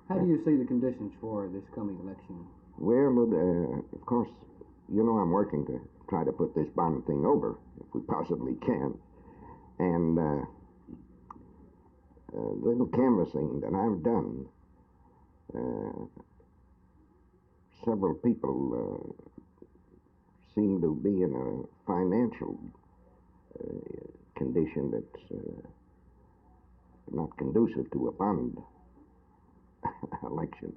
How do you see the conditions for this coming election? Well, of course, you know I'm working to try to put this bond thing over, if we possibly can. And little canvassing that I've done, several people seem to be in a financial condition that's not conducive to a bond election.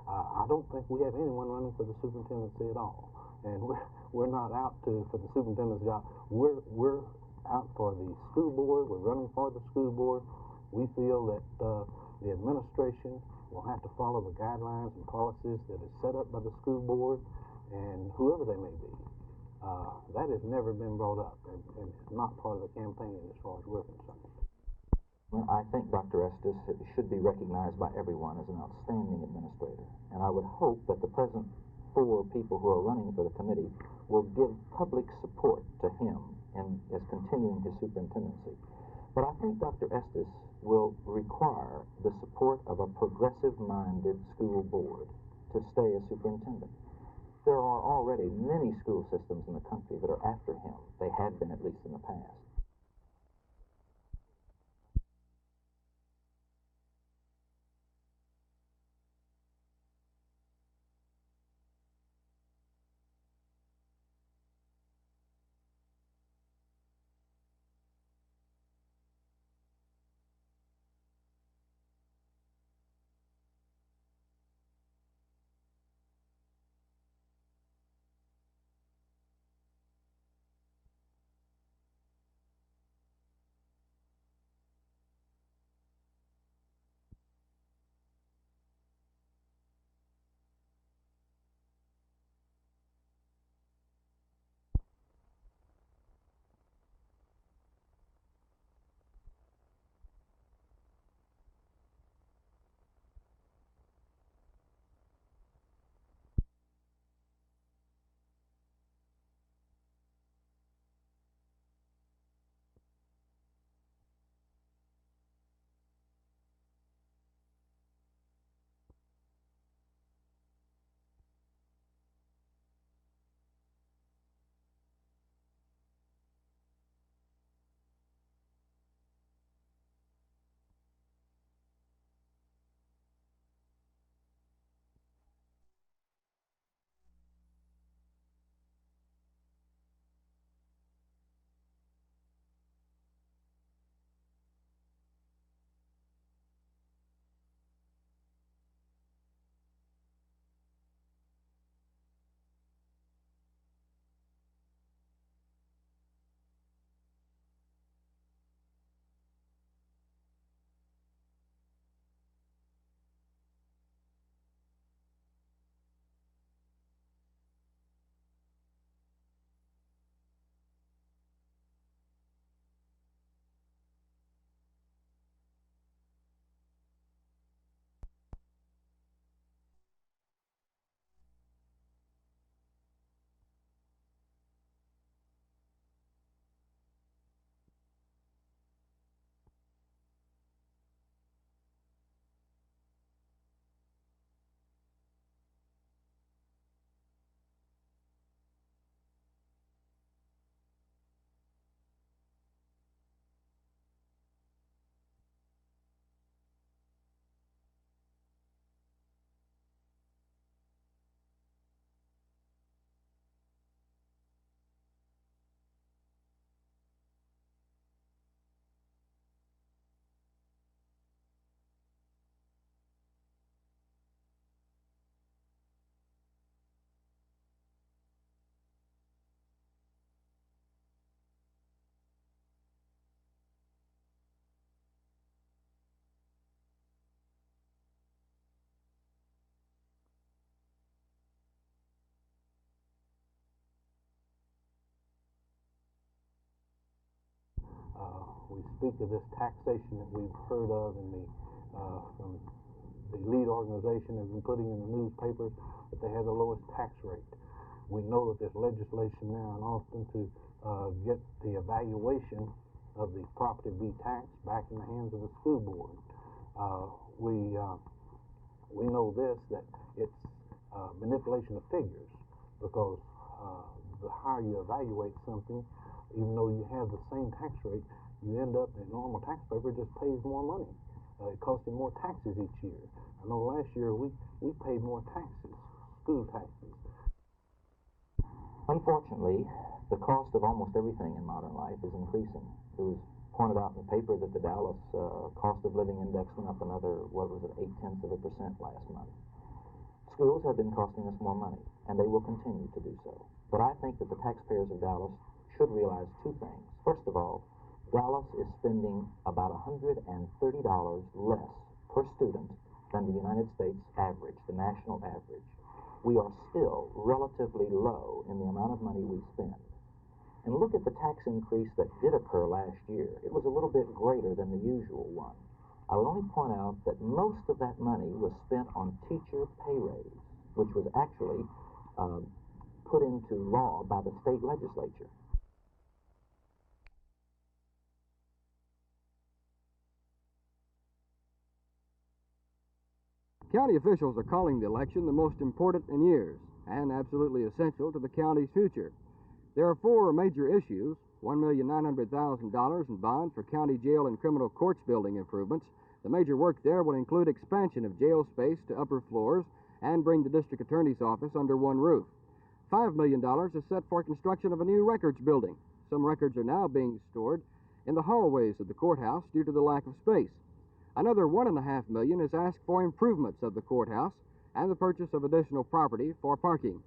I don't think we have anyone running for the superintendency at all, and we're not out for the superintendent's job. We're out for the school board. We're running for the school board. We feel that the administration will have to follow the guidelines and policies that are set up by the school board, and whoever they may be. That has never been brought up, and it's not part of the campaign as far as we're concerned. Well, I think Dr. Estes should be recognized by everyone as an outstanding administrator, and I would hope that the present 4 people who are running for the committee will give public support to him as continuing his superintendency. But I think Dr. Estes will require the support of a progressive-minded school board to stay as superintendent. There are already many school systems in the country that are after him. They have been, at least in the past. We speak of this taxation that we've heard of in from the lead organization has been putting in the newspapers that they have the lowest tax rate. We know that there's legislation now in Austin to get the evaluation of the property to be taxed back in the hands of the school board. We know this, that it's manipulation of figures, because the higher you evaluate something, even though you have the same tax rate, you end up, the normal taxpayer just pays more money. It costs him more taxes each year. I know last year we paid more taxes, school taxes. Unfortunately, the cost of almost everything in modern life is increasing. It was pointed out in the paper that the Dallas cost of living index went up another, 0.8% last month. Schools have been costing us more money, and they will continue to do so. But I think that the taxpayers of Dallas should realize two things. First of all, Dallas is spending about $130 less per student than the United States average, the national average. We are still relatively low in the amount of money we spend. And look at the tax increase that did occur last year. It was a little bit greater than the usual one. I would only point out that most of that money was spent on teacher pay raise, which was actually put into law by the state legislature. County officials are calling the election the most important in years and absolutely essential to the county's future. There are four major issues: $1,900,000 in bonds for county jail and criminal courts building improvements. The major work there will include expansion of jail space to upper floors and bring the district attorney's office under one roof. $5 million is set for construction of a new records building. Some records are now being stored in the hallways of the courthouse due to the lack of space. Another $1.5 million is asked for improvements of the courthouse and the purchase of additional property for parking.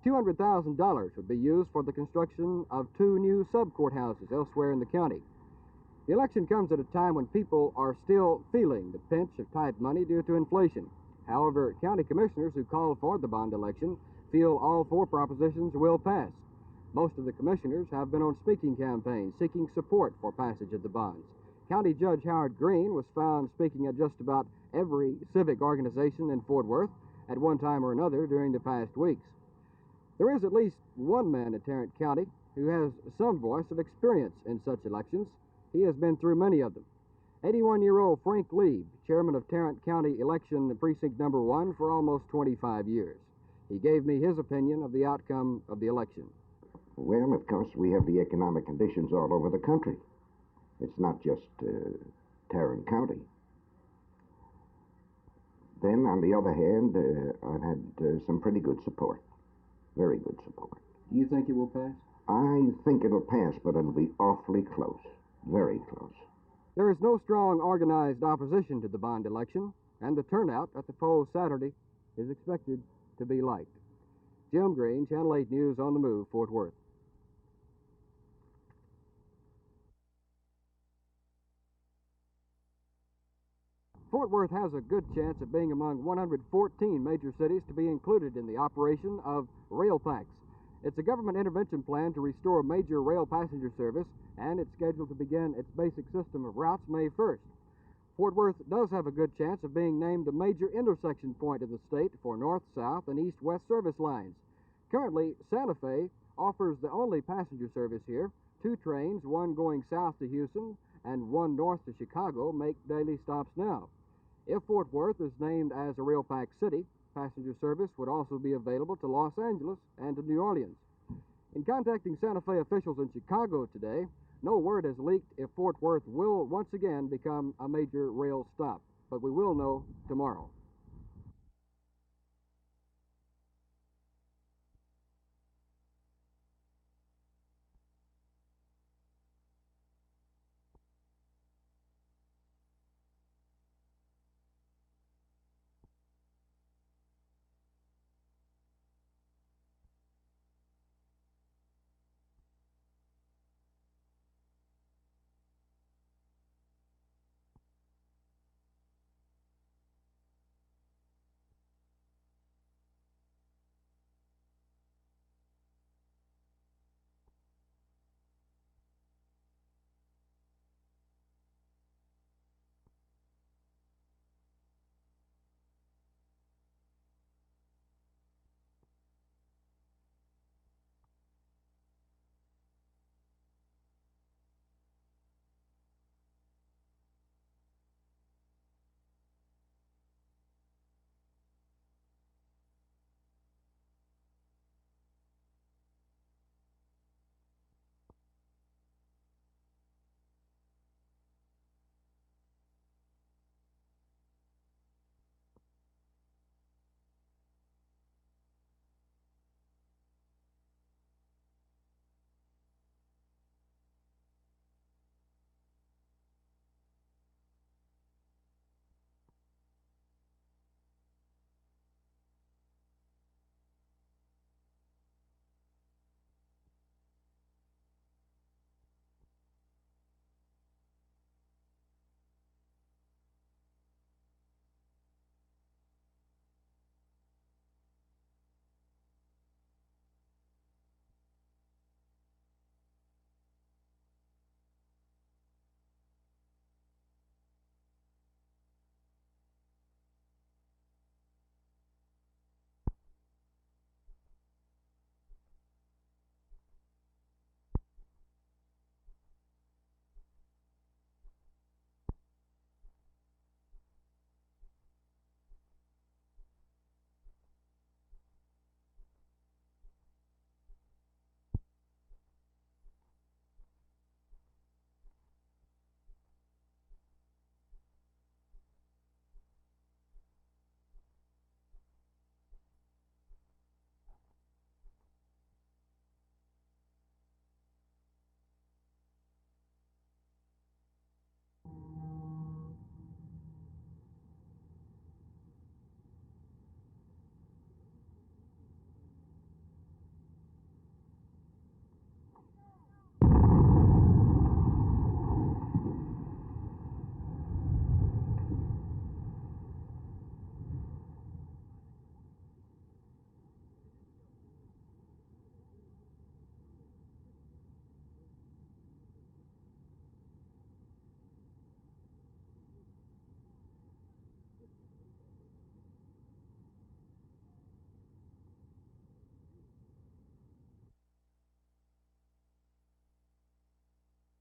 $200,000 would be used for the construction of 2 new sub-courthouses elsewhere in the county. The election comes at a time when people are still feeling the pinch of tight money due to inflation. However, county commissioners who called for the bond election feel all four propositions will pass. Most of the commissioners have been on speaking campaigns seeking support for passage of the bonds. County Judge Howard Green was found speaking at just about every civic organization in Fort Worth at one time or another during the past weeks. There is at least one man in Tarrant County who has some voice of experience in such elections. He has been through many of them. 81-year-old Frank Leab, chairman of Tarrant County Election Precinct No. 1 for almost 25 years. He gave me his opinion of the outcome of the election. Well, of course, we have the economic conditions all over the country. It's not just Tarrant County. Then, on the other hand, I've had some pretty good support. Very good support. Do you think it will pass? I think it'll pass, but it'll be awfully close. Very close. There is no strong organized opposition to the bond election, and the turnout at the polls Saturday is expected to be light. Jim Green, Channel 8 News on the Move, Fort Worth. Fort Worth has a good chance of being among 114 major cities to be included in the operation of Railpax. It's a government intervention plan to restore major rail passenger service, and it's scheduled to begin its basic system of routes May 1st. Fort Worth does have a good chance of being named a major intersection point in the state for north, south, and east-west service lines. Currently, Santa Fe offers the only passenger service here. 2 trains, one going south to Houston and one north to Chicago, make daily stops now. If Fort Worth is named as a Railpax city, passenger service would also be available to Los Angeles and to New Orleans. In contacting Santa Fe officials in Chicago today, no word has leaked if Fort Worth will once again become a major rail stop, but we will know tomorrow.